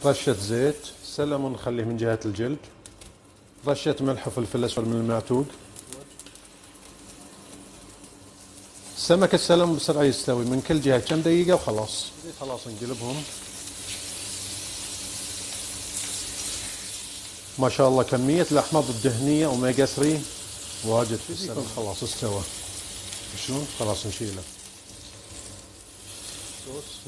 رشة زيت، سلمون نخليه من جهة الجلد، رشة ملح وفلفل اسود من المعتوق. سمك السلمون بسرعة يستوي من كل جهة كم دقيقة وخلاص. خلاص نقلبهم. ما شاء الله كمية الأحماض الدهنية أوميجا 3 واجد في السلمون. خلاص استوى. شلون؟ خلاص نشيله.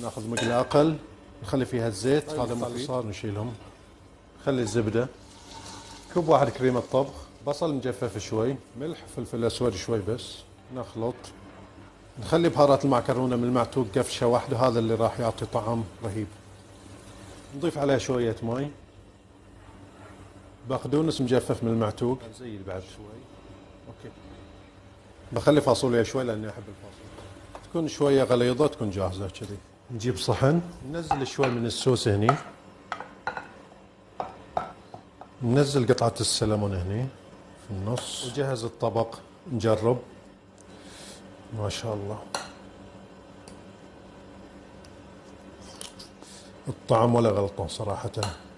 ناخذ مقلاة أقل نخلي فيها الزيت. هذا مفيد. صار نشيلهم. خلي الزبدة. كوب واحد كريمة طبخ، بصل مجفف شوي، ملح فلفل أسود شوي بس. نخلط. نخلي بهارات المعكرونة من المعتوق قفشة واحدة، هذا اللي راح يعطي طعم رهيب. نضيف عليها شوية ماي. بقدونس مجفف من المعتوق زيد بعد شوي. اوكي. بخلي فاصوليا شوي لاني احب الفاصوليا. تكون شوية غليظة تكون جاهزة كذي. نجيب صحن ننزل شوي من السوس هني. ننزل قطعة السلمون هني في النص وجهز الطبق. نجرب. ما شاء الله الطعم ولا غلطان صراحة.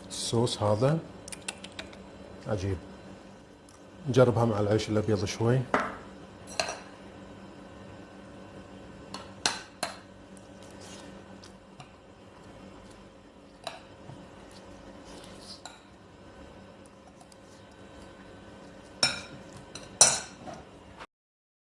الصوص هذا عجيب. نجربها مع العيش الأبيض شوي.